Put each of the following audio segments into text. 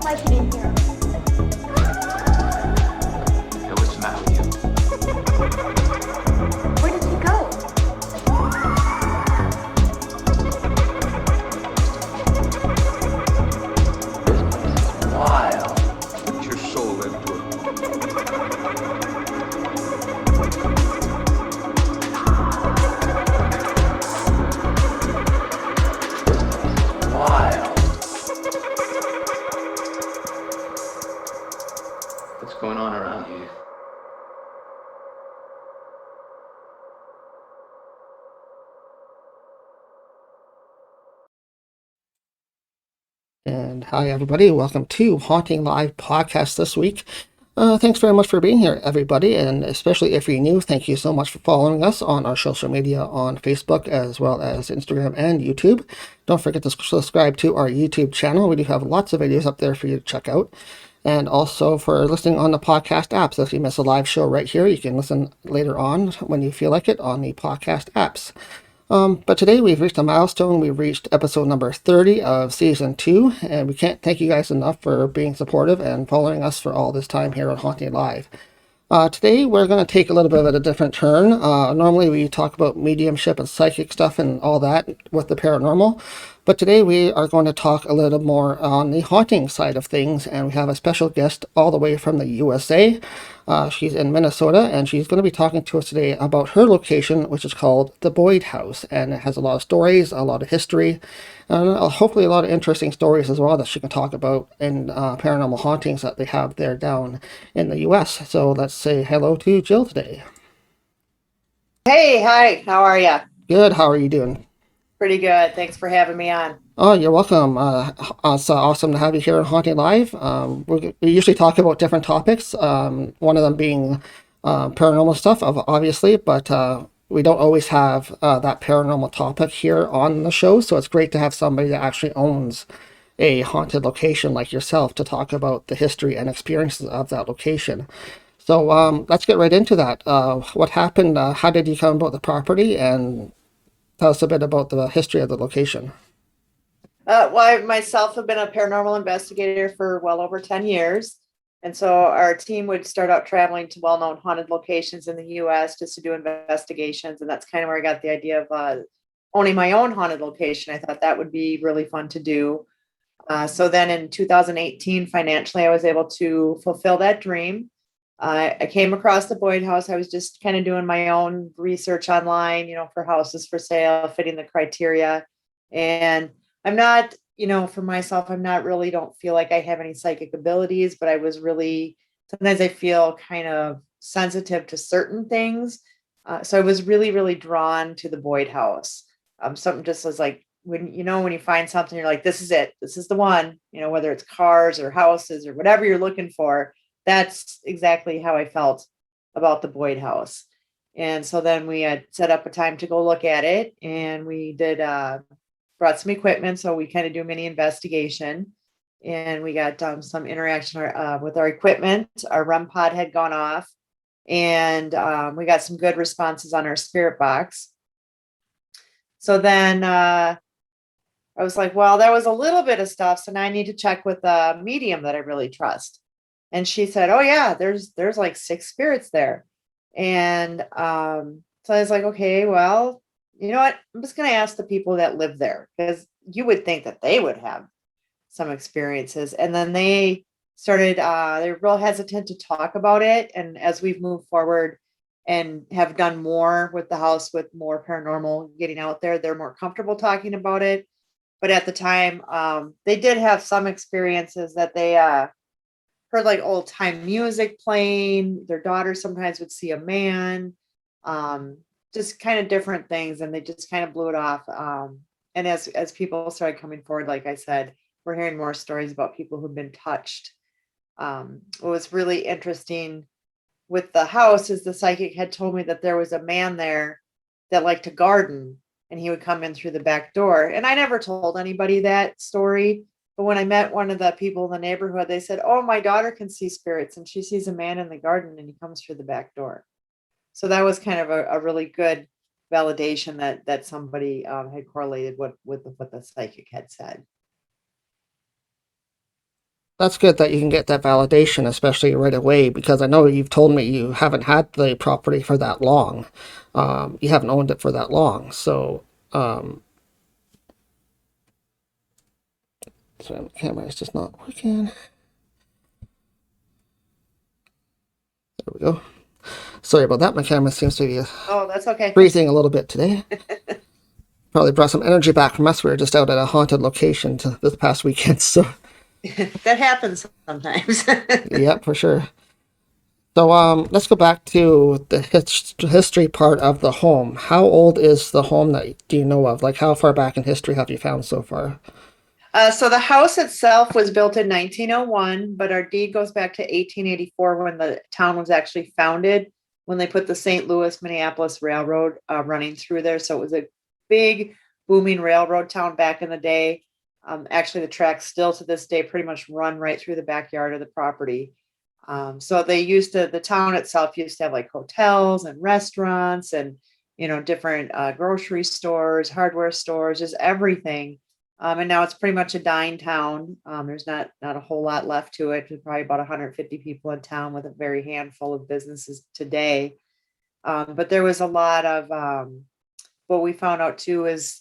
don't like it in here. Hey, what's the matter with you? Where did he go? Wild. Put your soul into it. Wild. What's going on around here? And hi, everybody. Welcome to Haunting Live podcast this week. Thanks very much for being here, everybody. And especially if you're new, thank you so much for following us on our social media on Facebook as well as Instagram and YouTube. Don't forget to subscribe to our YouTube channel. We do have lots of videos up there for you to check out. And also for listening on the podcast apps. If you miss a live show right here, you can listen later on when you feel like it on the podcast apps. But today we've reached a milestone. We've reached episode number 30 of season 2, and we can't thank you guys enough for being supportive and following us for all this time here on Haunting Live. Today we're going to take a little bit of a different turn. Normally we talk about mediumship and psychic stuff and all that with the paranormal, but today we are going to talk a little more on the haunting side of things, and we have a special guest all the way from the USA. She's in Minnesota, and she's going to be talking to us today about her location, which is called the Boyd House, and it has a lot of stories, a lot of history, and hopefully a lot of interesting stories as well that she can talk about in paranormal hauntings that they have there down in the US. So let's say hello to Jill today. Hey, hi, how are you? Good, how are you doing? Pretty good. Thanks for having me on. Oh, you're welcome. It's awesome to have you here on Haunting Live. We usually talk about different topics, one of them being paranormal stuff, obviously, but we don't always have that paranormal topic here on the show, so it's great to have somebody that actually owns a haunted location like yourself to talk about the history and experiences of that location. So let's get right into that. What happened? How did you come about the property? And tell us a bit about the history of the location. Well, I myself have been a paranormal investigator for well over 10 years. And so our team would start out traveling to well-known haunted locations in the US just to do investigations. And that's kind of where I got the idea of owning my own haunted location. I thought that would be really fun to do. So then in 2018, financially, I was able to fulfill that dream. I came across the Boyd House. I was just kind of doing my own research online, for houses for sale, fitting the criteria. And I'm not, for myself, don't feel like I have any psychic abilities, but sometimes I feel kind of sensitive to certain things. So I was really, really drawn to the Boyd House. Something just was like, when you find something, you're like, this is it, this is the one, whether it's cars or houses or whatever you're looking for. That's exactly how I felt about the Boyd House. And so then we had set up a time to go look at it, and we did brought some equipment. So we kind of do a mini investigation, and we got some interaction with our equipment. Our REM pod had gone off, and we got some good responses on our spirit box. So then I was like, well, that was a little bit of stuff. So now I need to check with a medium that I really trust. And she said, oh yeah, there's like 6 spirits there. And so I was like, okay, well, you know what? I'm just going to ask the people that live there, because you would think that they would have some experiences. And then they started, they're real hesitant to talk about it. And as we've moved forward and have done more with the house, with more paranormal getting out there, they're more comfortable talking about it. But at the time, they did have some experiences that they heard like old time music playing. Their daughter sometimes would see a man, just kind of different things. And they just kind of blew it off. And as people started coming forward, like I said, we're hearing more stories about people who've been touched. What was really interesting with the house is the psychic had told me that there was a man there that liked to garden, and he would come in through the back door. And I never told anybody that story. But when I met one of the people in the neighborhood, they said, oh, my daughter can see spirits, and she sees a man in the garden, and he comes through the back door. So that was kind of a really good validation that somebody had correlated with what the psychic had said. That's good that you can get that validation, especially right away, because I know you've told me you haven't had the property for that long. You haven't owned it for that long. Sorry, my camera is just not working. There we go. Sorry about that. My camera seems to be Oh, that's okay. freezing a little bit today. Probably brought some energy back from us. We were just out at a haunted location this past weekend, so That happens sometimes. yeah, for sure. So let's go back to the history part of the home. How old is the home that do you know of? Like, how far back in history have you found so far? So the house itself was built in 1901, but our deed goes back to 1884 when the town was actually founded, when they put the St. Louis Minneapolis Railroad running through there. So it was a big booming railroad town back in the day. Actually, the tracks still to this day pretty much run right through the backyard of the property. So the town itself used to have like hotels and restaurants and, different grocery stores, hardware stores, just everything. And now it's pretty much a dying town. There's not a whole lot left to it. There's probably about 150 people in town with a very handful of businesses today. But there was a lot of what we found out too is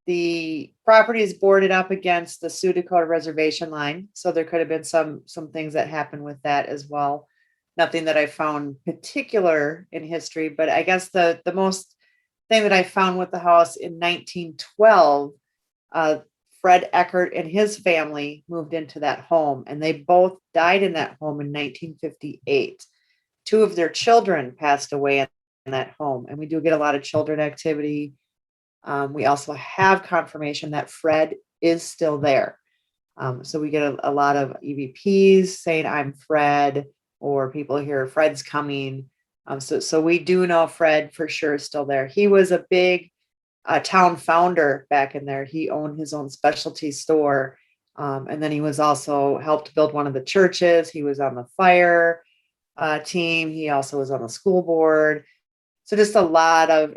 the property is boarded up against the Sioux Dakota reservation line. So there could have been some things that happened with that as well. Nothing that I found particular in history, but I guess the most thing that I found with the house in 1912, Fred Eckert and his family moved into that home, and they both died in that home in 1958. Two of their children passed away in that home, and we do get a lot of children activity. We also have confirmation that Fred is still there. So we get a lot of EVPs saying, "I'm Fred," or people hear Fred's coming. So we do know Fred for sure is still there. He was a big town founder back in there. He owned his own specialty store. And then he was also helped build one of the churches. He was on the fire team. He also was on the school board. So just a lot of,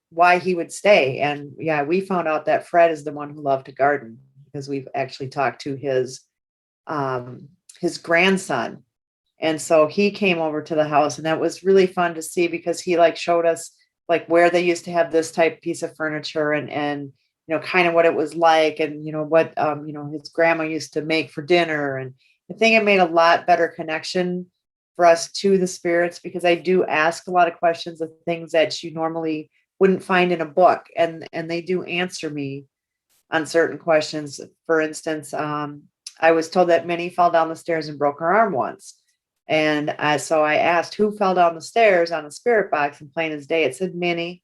why he would stay. And yeah, we found out that Fred is the one who loved to garden because we've actually talked to his grandson. And so he came over to the house, and that was really fun to see because he showed us where they used to have this type piece of furniture and kind of what it was like and what his grandma used to make for dinner. And I think it made a lot better connection for us to the spirits because I do ask a lot of questions of things that you normally wouldn't find in a book, and they do answer me on certain questions. For instance, I was told that Minnie fell down the stairs and broke her arm once. And so I asked who fell down the stairs on the spirit box, and plain as day, it said Minnie.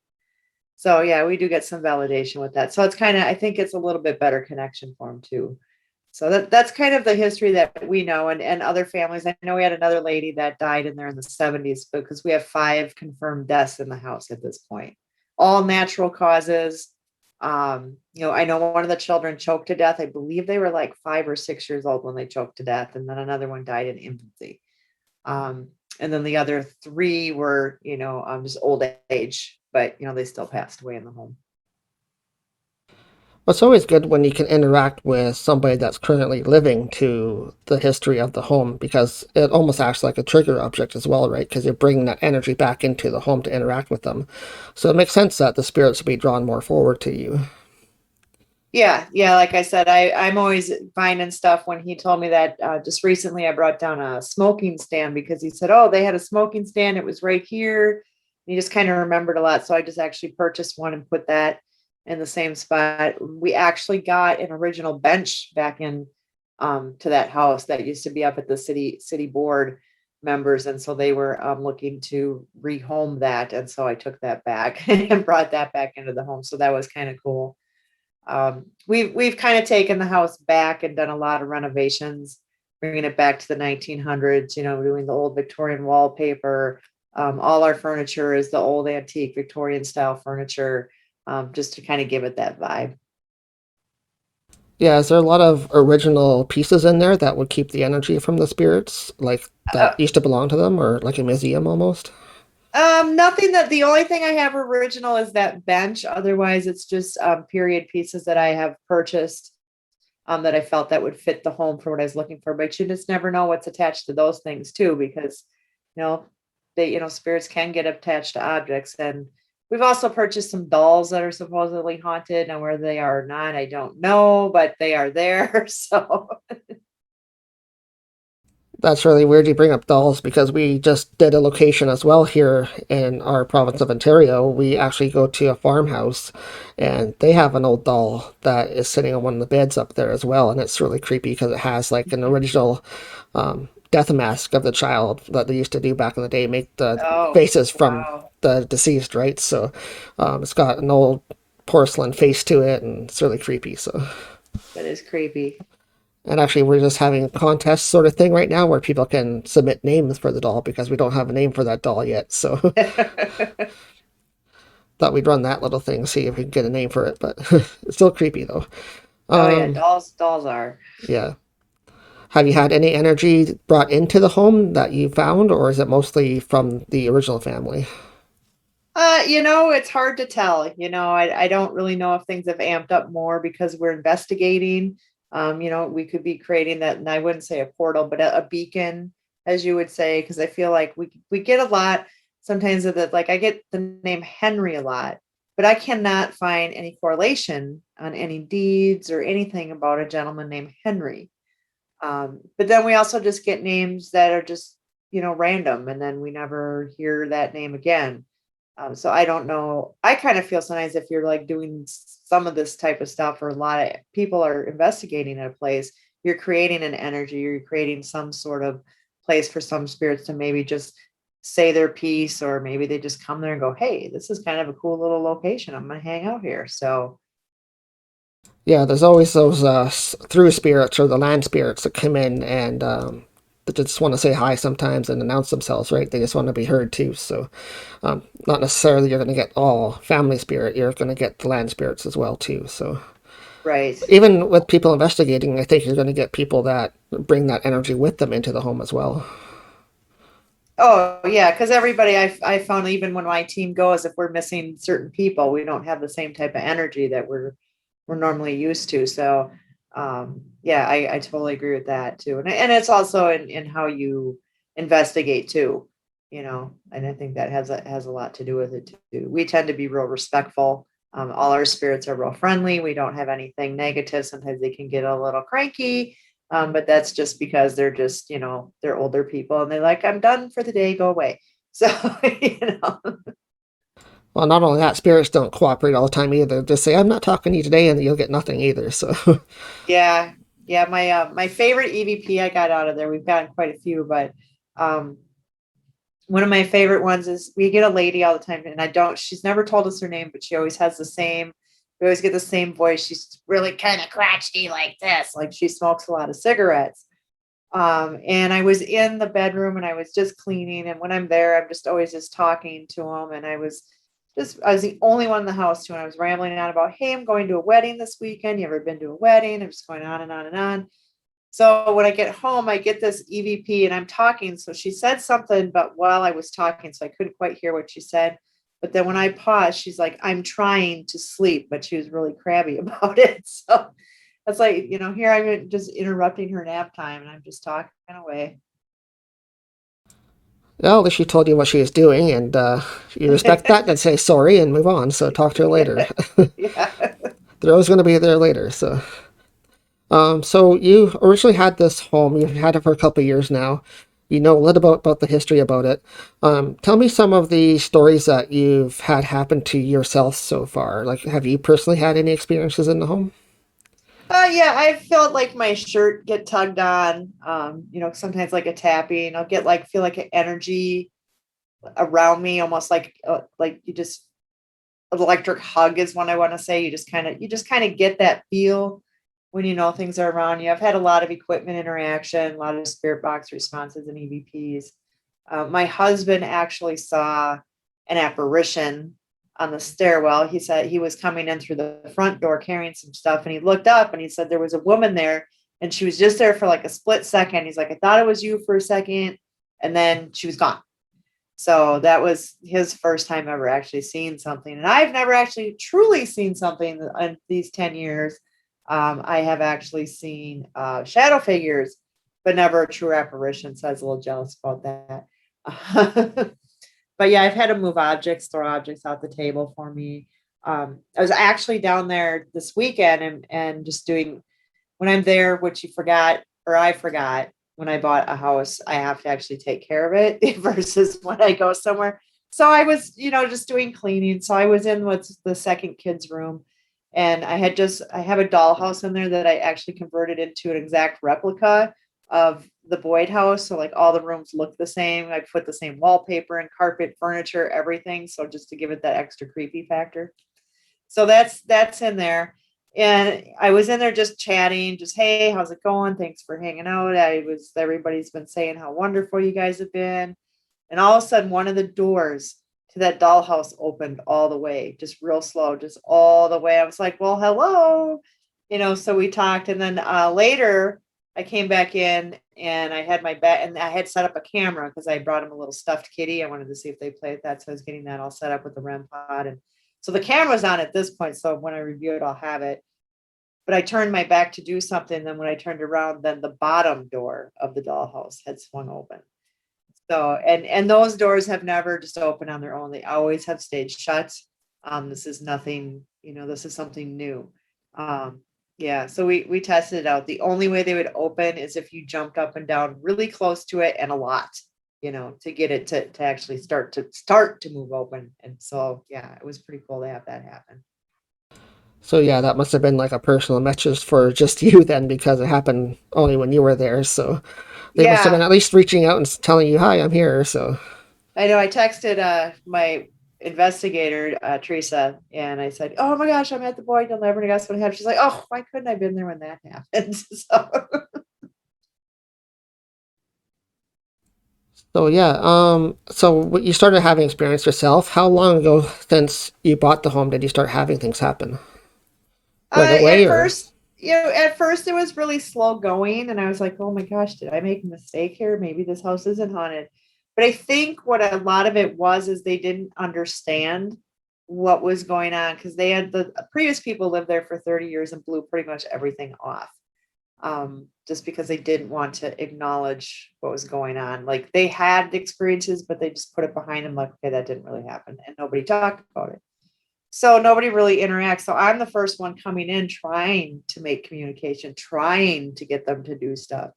So yeah, we do get some validation with that. So it's I think it's a little bit better connection for them too. So that's kind of the history that we know and other families. I know we had another lady that died in there in the 70s because we have 5 confirmed deaths in the house at this point, all natural causes. I know one of the children choked to death. I believe they were 5 or 6 years old when they choked to death. And then another one died in infancy. And then the other 3 were, just old age, but, they still passed away in the home. It's always good when you can interact with somebody that's currently living to the history of the home because it almost acts like a trigger object as well, right? Because you're bringing that energy back into the home to interact with them. So it makes sense that the spirits will be drawn more forward to you. Yeah. Like I said, I'm always finding stuff. When he told me that just recently, I brought down a smoking stand because he said, "Oh, they had a smoking stand. It was right here." And he just kind of remembered a lot. So I just actually purchased one and put that in the same spot. We actually got an original bench back in to that house that used to be up at the city board members. And so they were looking to rehome that. And so I took that back and brought that back into the home. So that was kind of cool. We've kind of taken the house back and done a lot of renovations, bringing it back to the 1900s, doing the old Victorian wallpaper. All our furniture is the old antique Victorian style furniture, just to kind of give it that vibe. Yeah, is there a lot of original pieces in there that would keep the energy from the spirits, that used to belong to them, or like a museum almost? Nothing. The only thing I have original is that bench. Otherwise, it's just period pieces that I have purchased. that I felt that would fit the home for what I was looking for. But you just never know what's attached to those things too, because, spirits can get attached to objects. And we've also purchased some dolls that are supposedly haunted. Now, where they are or not, I don't know, but they are there. So, That's really weird you bring up dolls because we just did a location as well here in our province of Ontario. We actually go to a farmhouse and they have an old doll that is sitting on one of the beds up there as well. And it's really creepy because it has like an original death mask of the child that they used to do back in the day, make the oh, faces from wow, the deceased, right? So it's got an old porcelain face to it and it's really creepy. So. that is creepy. And actually, we're just having a contest sort of thing right now where people can submit names for the doll because we don't have a name for that doll yet. So thought we'd run that little thing, see if we can get a name for it. But it's still creepy though. Oh yeah, Um, dolls are. yeah. Have you had any energy brought into the home that you found, or is it mostly from the original family? It's hard to tell. I don't really know if things have amped up more because we're investigating. We could be creating that, and I wouldn't say a portal, but a beacon, as you would say, because I feel like we get a lot sometimes of the, like I get the name Henry a lot, but I cannot find any correlation on any deeds or anything about a gentleman named Henry. But then we also just get names that are just, random, and then we never hear that name again. So I don't know. I kind of feel sometimes if you're like doing some of this type of stuff, or a lot of people are investigating a place, you're creating an energy, you're creating some sort of place for some spirits to maybe just say their piece, or maybe they just come there and go, hey, this is kind of a cool little location. I'm going to hang out here. So, Yeah, there's always those through spirits or the land spirits that come in and they just want to say hi sometimes and announce themselves, right? They just want to be heard too. So, not necessarily you're going to get all family spirit, you're going to get the land spirits as well too. So, right. even with people investigating, I think you're going to get people that bring that energy with them into the home as well. Oh yeah, because everybody I found, even when my team goes, if we're missing certain people, we don't have the same type of energy that we're normally used to. So yeah, I totally agree with that too. And it's also in how you investigate too, and I think that has a lot to do with it too. We tend to be real respectful. All our spirits are real friendly. We don't have anything negative. Sometimes they can get a little cranky, but that's just because they're just, they're older people and they're like, I'm done for the day, go away. So, Well, not only that, spirits don't cooperate all the time either. Just say, I'm not talking to you today, and you'll get nothing either. So, yeah, yeah. My favorite EVP I got out of there, we've gotten quite a few, but um, one of my favorite ones is we get a lady all the time, and she's never told us her name, but she always has we always get the same voice. She's really kind of crotchety like this, like she smokes a lot of cigarettes. And I was in the bedroom and I was just cleaning. And when I'm there, I'm just always just talking to him. And I was the only one in the house too. And I was rambling on about, hey, I'm going to a wedding this weekend. You ever been to a wedding? I'm just going on and on and on. So when I get home, I get this EVP and I'm talking. So she said something, but while I was talking, so I couldn't quite hear what she said. But then when I paused, she's like, I'm trying to sleep, but she was really crabby about it. So that's like, here I'm just interrupting her nap time and I'm just talking away. well, at least she told you what she was doing, and you respect that, then say sorry and move on. So, talk to her later. Yeah. They're always going to be there later. So, so you originally had this home. You've had it for a couple of years now. You know a little about the history about it. Tell me some of the stories that you've had happen to yourself so far. Like, have you personally had any experiences in the home? Yeah, I felt like my shirt get tugged on. Sometimes like a tapping. I'll get feel like an energy around me, almost like you just an electric hug is what I want to say. You just kind of get that feel when things are around you. I've had a lot of equipment interaction, a lot of spirit box responses and EVPs. My husband actually saw an apparition on the stairwell. He said he was coming in through the front door carrying some stuff, and he looked up and he said there was a woman there, and she was just there for like a split second. He's like, I thought it was you for a second, and then she was gone. So that was his first time ever actually seeing something. And I've never actually truly seen something in these 10 years. I have actually seen shadow figures, but never a true apparition. So I was a little jealous about that. But yeah, I've had to move objects, throw objects out the table for me. I was actually down there this weekend and just doing, when I'm there, which you forgot, or I forgot, when I bought a house, I have to actually take care of it versus when I go somewhere. So I was, just doing cleaning. So I was in what's the second kid's room, and I have a dollhouse in there that I actually converted into an exact replica of the Boyd house. So like all the rooms look the same. I put the same wallpaper and carpet, furniture, everything. So just to give it that extra creepy factor. So that's in there. And I was in there just chatting, just, hey, how's it going? Thanks for hanging out. Everybody's been saying how wonderful you guys have been. And all of a sudden, one of the doors to that dollhouse opened all the way, just real slow, just all the way. I was like, well, hello. So we talked. And then later I came back in and I had my bed, and I had set up a camera because I brought him a little stuffed kitty. I wanted to see if they played that. So I was getting that all set up with the REM pod. And so the camera's on at this point. So when I review it, I'll have it. But I turned my back to do something. Then when I turned around, then the bottom door of the dollhouse had swung open. So, and those doors have never just opened on their own. They always have stayed shut. This is nothing, this is something new. Yeah, so we tested it out. The only way they would open is if you jumped up and down really close to it and a lot, to get it to actually start to move open. And so, yeah, it was pretty cool to have that happen. So yeah, that must have been like a personal message for just you then, because it happened only when you were there. So they must have been at least reaching out and telling you, hi, I'm here. So I know I texted my investigator, Teresa, and I said, oh my gosh, I'm at the Boyd. You'll never guess what happened. She's like, oh, why couldn't I have been there when that happened? So yeah, so you started having experience yourself. How long ago since you bought the home did you start having things happen? Right away, at first it was really slow going, and I was like, oh my gosh, did I make a mistake here? Maybe this house isn't haunted. But I think what a lot of it was is they didn't understand what was going on, because they had the previous people lived there for 30 years and blew pretty much everything off. Just because they didn't want to acknowledge what was going on. Like they had experiences, but they just put it behind them like, okay, that didn't really happen. And nobody talked about it. So nobody really interacts. So I'm the first one coming in, trying to make communication, trying to get them to do stuff.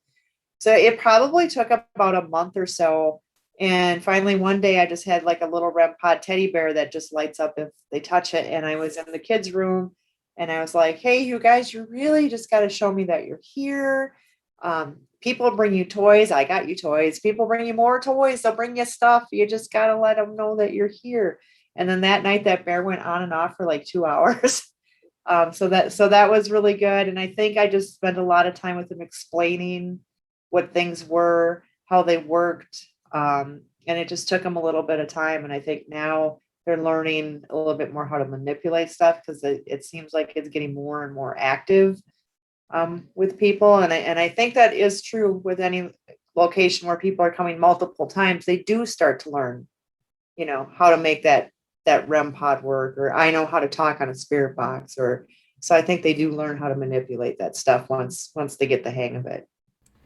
So it probably took about a month or so. And finally, one day I just had like a little REM pod teddy bear that just lights up if they touch it. And I was in the kids' room and I was like, hey, you guys, you really just got to show me that you're here. People bring you toys. I got you toys. People bring you more toys. They'll bring you stuff. You just got to let them know that you're here. And then that night, that bear went on and off for like 2 hours. So that was really good. And I think I just spent a lot of time with them explaining what things were, how they worked. And it just took them a little bit of time. And I think now they're learning a little bit more how to manipulate stuff, because it seems like it's getting more and more active with people. And I think that is true with any location where people are coming multiple times. They do start to learn, how to make that REM pod work, or I know how to talk on a spirit box, so I think they do learn how to manipulate that stuff once they get the hang of it.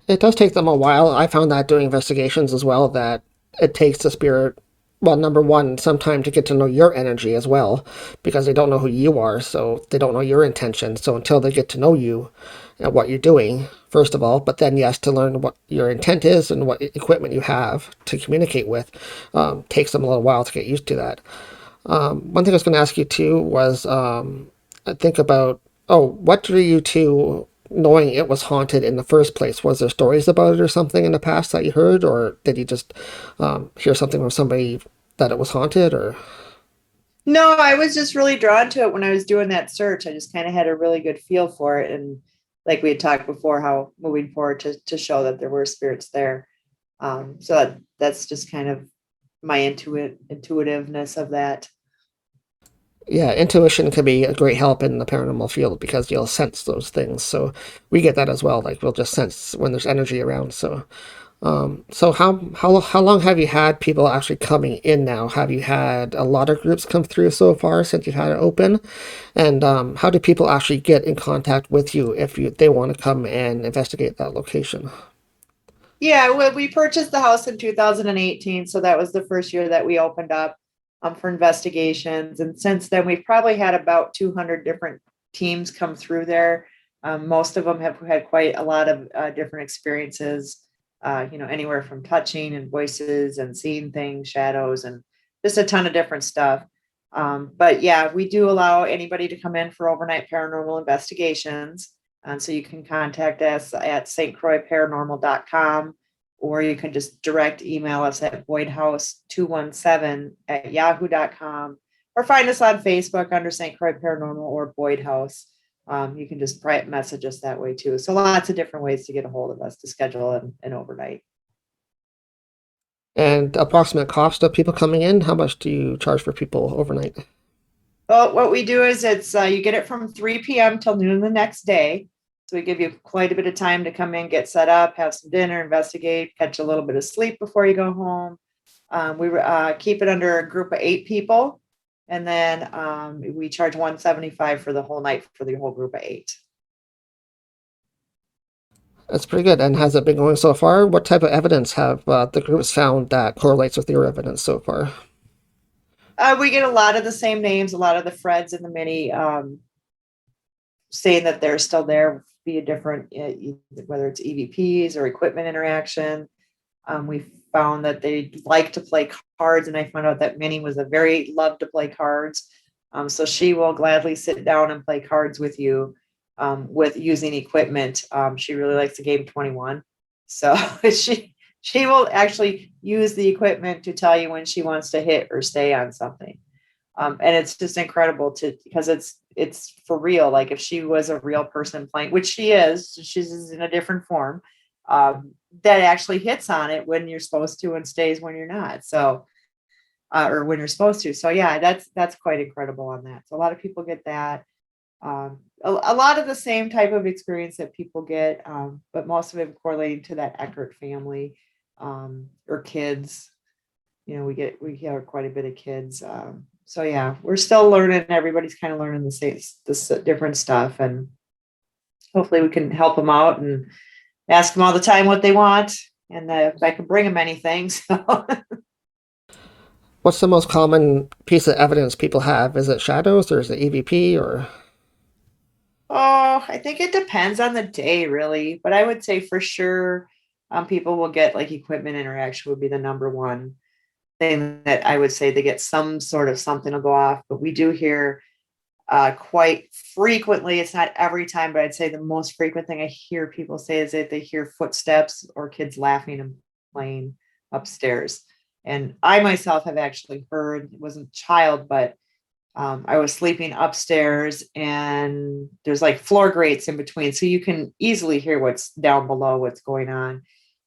It does take them a while. I found that doing investigations as well, that it takes the spirit, well, number one, some time to get to know your energy as well, because they don't know who you are, so they don't know your intention. So until they get to know you and what you're doing, first of all, but then yes, to learn what your intent is and what equipment you have to communicate with, takes them a little while to get used to that. One thing I was going to ask you too was, I think about, what drew you to knowing it was haunted in the first place? Was there stories about it or something in the past that you heard, or did you just hear something from somebody that it was haunted? Or no, I was just really drawn to it when I was doing that search. I just kind of had a really good feel for it, and like we had talked before, how moving forward to show that there were spirits there. So that's just kind of my intuitiveness of that. Yeah, intuition can be a great help in the paranormal field because you'll sense those things. So we get that as well. Like we'll just sense when there's energy around. So So how long have you had people actually coming in now? Have you had a lot of groups come through so far since you've had it open? And how do people actually get in contact with you if they want to come and investigate that location? Yeah, well, we purchased the house in 2018, so that was the first year that we opened up for investigations. And since then, we've probably had about 200 different teams come through there. Most of them have had quite a lot of different experiences, anywhere from touching and voices and seeing things, shadows, and just a ton of different stuff. But yeah, we do allow anybody to come in for overnight paranormal investigations. And so you can contact us at stcroixparanormal.com, or you can just direct email us at boydhouse217@yahoo.com, or find us on Facebook under St. Croix Paranormal or Boyd House. You can just private message us that way too. So lots of different ways to get a hold of us to schedule an overnight. And approximate cost of people coming in? How much do you charge for people overnight? Well, what we do is you get it from 3 p.m. till noon the next day. So we give you quite a bit of time to come in, get set up, have some dinner, investigate, catch a little bit of sleep before you go home. We keep it under a group of 8 people, and then we charge $175 for the whole night for the whole group of 8. That's pretty good. And has it been going so far? What type of evidence have the groups found that correlates with your evidence so far? We get a lot of the same names, a lot of the Freds and the Minnie saying that they're still there via different, whether it's EVPs or equipment interaction. We found that they like to play cards, and I found out that Minnie was loved to play cards. So she will gladly sit down and play cards with you with using equipment. She really likes the game 21. So she will actually use the equipment to tell you when she wants to hit or stay on something. And it's just incredible because it's for real. Like if she was a real person playing, which she's in a different form, that actually hits on it when you're supposed to and stays when you're not. So, or when you're supposed to. So yeah, that's quite incredible on that. So a lot of people get that. A lot of the same type of experience that people get, but most of it correlating to that Eckert family, or kids. We have quite a bit of kids. So yeah, we're still learning. Everybody's kind of learning this different stuff, and hopefully we can help them out and ask them all the time what they want, and if I can bring them anything. So. What's the most common piece of evidence people have? Is it shadows or is it EVP or? Oh, I think it depends on the day, really. But I would say for sure, people will get like equipment interaction would be the number one thing that I would say they get some sort of something to go off. But we do hear quite frequently, it's not every time, but I'd say the most frequent thing I hear people say is that they hear footsteps or kids laughing and playing upstairs. And I myself have actually heard, it wasn't a child, but I was sleeping upstairs and there's like floor grates in between. So you can easily hear what's down below, what's going on.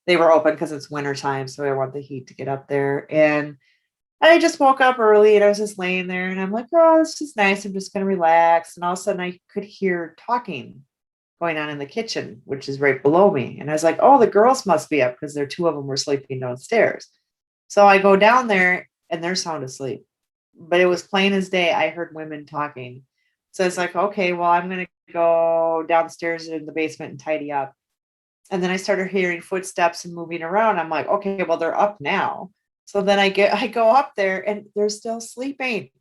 They were open because it's winter time. So I want the heat to get up there. And I just woke up early and I was just laying there and I'm like, oh, this is nice. I'm just going to relax. And all of a sudden I could hear talking going on in the kitchen, which is right below me. And I was like, oh, the girls must be up because there 2 of them were sleeping downstairs. So I go down there and they're sound asleep. But it was plain as day. I heard women talking. So it's like, okay, well, I'm going to go downstairs in the basement and tidy up. And then I started hearing footsteps and moving around. I'm like, okay, well, they're up now. So then I go up there and they're still sleeping.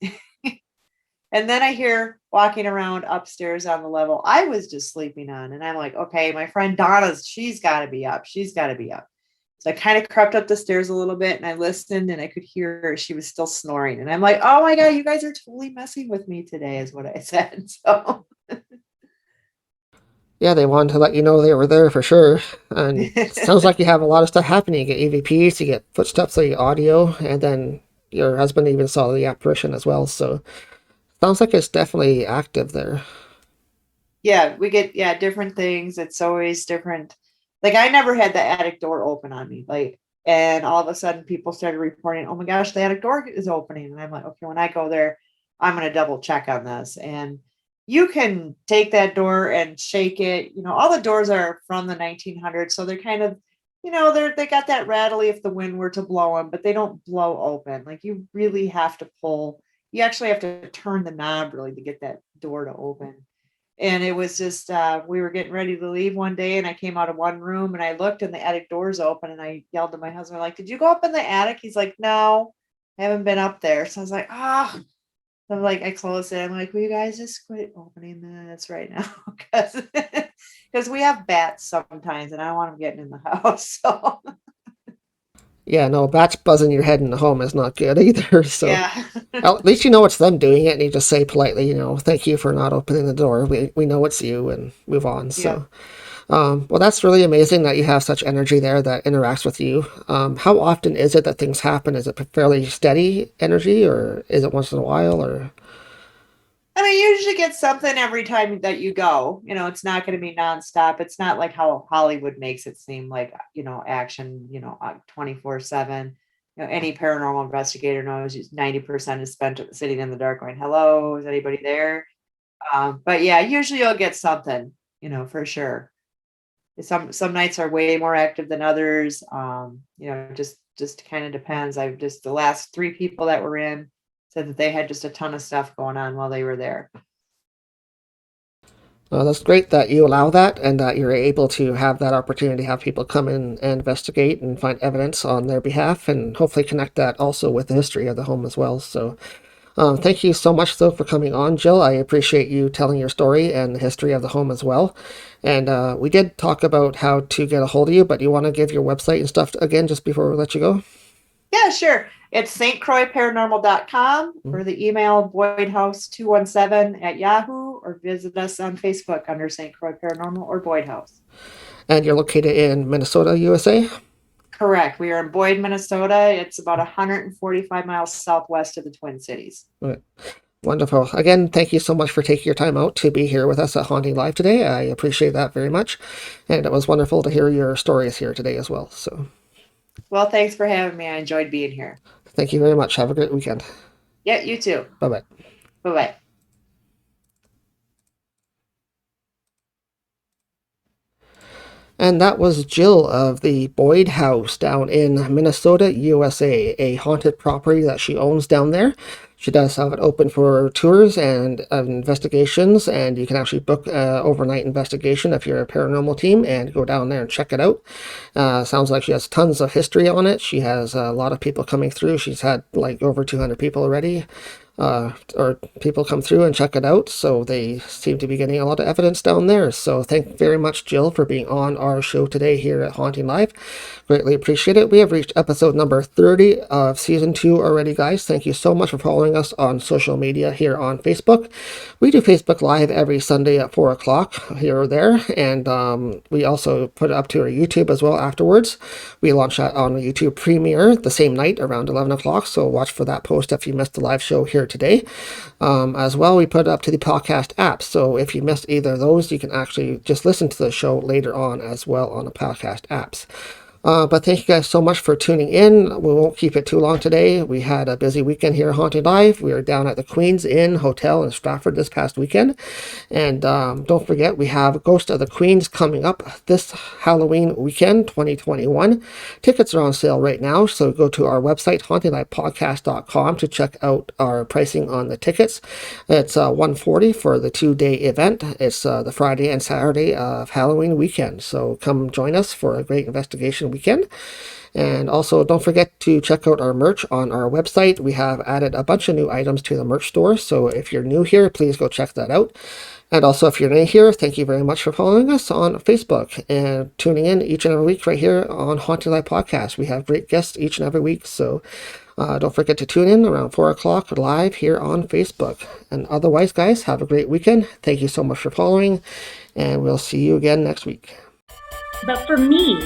And then I hear walking around upstairs on the level I was just sleeping on. And I'm like, okay, my friend Donna's, she's got to be up. She's got to be up. So I kind of crept up the stairs a little bit and I listened and I could hear her. She was still snoring. And I'm like, oh my God, you guys are totally messing with me today, is what I said. So Yeah, they wanted to let you know they were there for sure. And it sounds like you have a lot of stuff happening. You get EVPs, you get footsteps, the audio, and then your husband even saw the apparition as well. So sounds like it's definitely active there. yeah, we get different things. It's always different. Like I never had the attic door open on me. And all of a sudden people started reporting, oh my gosh, the attic door is opening. And I'm like, okay, when I go there, I'm going to double check on this. And you can take that door and shake it. All the doors are from the 1900s. So they're kind of they got that rattly if the wind were to blow them, but they don't blow open. Like you really have to pull. You actually have to turn the knob really to get that door to open. And it was just we were getting ready to leave one day, and I came out of one room and I looked and the attic door's open, and I yelled to my husband, like, "Did you go up in the attic?" He's like, "No, I haven't been up there." So I was like, "Ah." I'm like, I closed it. I'm like, "Will you guys just quit opening this right now?" Because we have bats sometimes, and I don't want them getting in the house. So Yeah, no, bats buzzing your head in the home is not good either. So yeah. well, at least you know it's them doing it, and you just say politely, "Thank you for not opening the door. We know it's you," and move on. Yeah. So, well, that's really amazing that you have such energy there that interacts with you. How often is it that things happen? Is it fairly steady energy, or is it once in a while, or? And I usually get something every time that you go. It's not going to be nonstop. It's not like how Hollywood makes it seem like, action, 24/7. Any paranormal investigator knows 90% is spent sitting in the dark going, "Hello, is anybody there?" But yeah, usually you'll get something, for sure. Some nights are way more active than others. Just kind of depends. The last 3 people that were in said that they had just a ton of stuff going on while they were there. That's great that you allow that and that you're able to have that opportunity to have people come in and investigate and find evidence on their behalf and hopefully connect that also with the history of the home as well. So, thank you so much, though, for coming on, Jill. I appreciate you telling your story and the history of the home as well. And we did talk about how to get a hold of you, but you want to give your website and stuff again just before we let you go? Yeah, sure. It's stcroixparanormal.com or the email boydhouse217@yahoo, or visit us on Facebook under St. Croix Paranormal or Boyd House. And you're located in Minnesota, USA? Correct. We are in Boyd, Minnesota. It's about 145 miles southwest of the Twin Cities. Right. Wonderful. Again, thank you so much for taking your time out to be here with us at Haunting Live today. I appreciate that very much. And it was wonderful to hear your stories here today as well. So, Well, thanks for having me. I enjoyed being here. thank you very much. Have a great weekend. Yeah, you too. Bye-bye. Bye-bye. And that was Jill of the Boyd House down in Minnesota, USA, a haunted property that she owns down there. She does have it open for tours and investigations, and you can actually book an overnight investigation if you're a paranormal team and go down there and check it out. Sounds like she has tons of history on it. She has a lot of people coming through. She's had like over 200 people already. Or people come through and check it out, so they seem to be getting a lot of evidence down there. So thank you very much, Jill, for being on our show today here at Haunting Live. Greatly appreciate it. We have reached episode number 30 of season 2 already, guys. Thank you so much for following us on social media here on Facebook. We do Facebook Live every Sunday at 4 o'clock here or there, and we also put it up to our YouTube as well afterwards. We launch that on a YouTube premiere the same night around 11 o'clock, so watch for that post if you missed the live show here today. As well, we put it up to the podcast apps, so if you missed either of those, you can actually just listen to the show later on as well on the podcast apps. But thank you guys so much for tuning in. We won't keep it too long today. We had a busy weekend here at Haunting Live. We were down at the Queen's Inn Hotel in Stratford this past weekend. And don't forget, we have Ghost of the Queens coming up this Halloween weekend, 2021. Tickets are on sale right now, so go to our website, HauntingLivePodcast.com, to check out our pricing on the tickets. It's $140 for the 2-day event. It's the Friday and Saturday of Halloween weekend. So come join us for a great investigation weekend. And also don't forget to check out our merch on our website. We have added a bunch of new items to the merch store, so if you're new here, please go check that out. And also, if you're new here, thank you very much for following us on Facebook and tuning in each and every week right here on Haunting Live Podcast. We have great guests each and every week, so don't forget to tune in around 4 o'clock live here on Facebook. And otherwise, guys, have a great weekend. Thank you so much for following, and we'll see you again next week. But for me,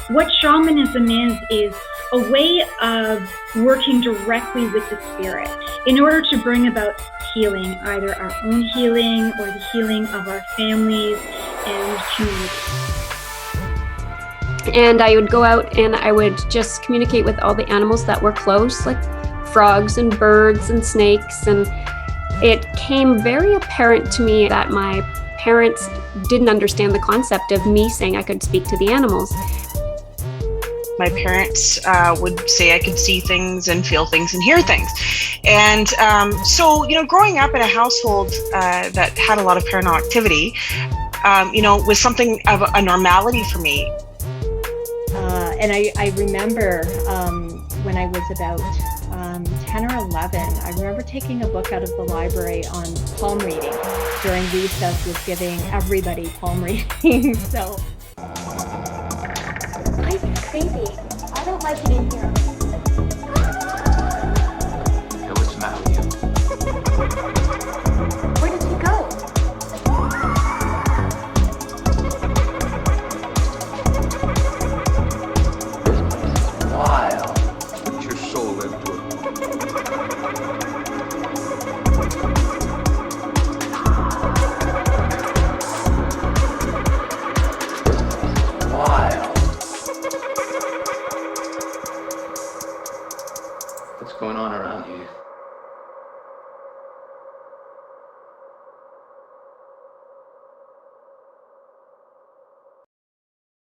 what shamanism is a way of working directly with the spirit in order to bring about healing, either our own healing or the healing of our families and communities. And I would go out and I would just communicate with all the animals that were close, like frogs and birds and snakes. And it came very apparent to me that my parents didn't understand the concept of me saying I could speak to the animals. My parents would say I could see things and feel things and hear things. And so, growing up in a household that had a lot of paranormal activity, was something of a normality for me. And I remember when I was about 10 or 11, I remember taking a book out of the library on palm reading. During recess was giving everybody palm reading. So It's creepy. I don't like it in here. Hey, what's the matter with you?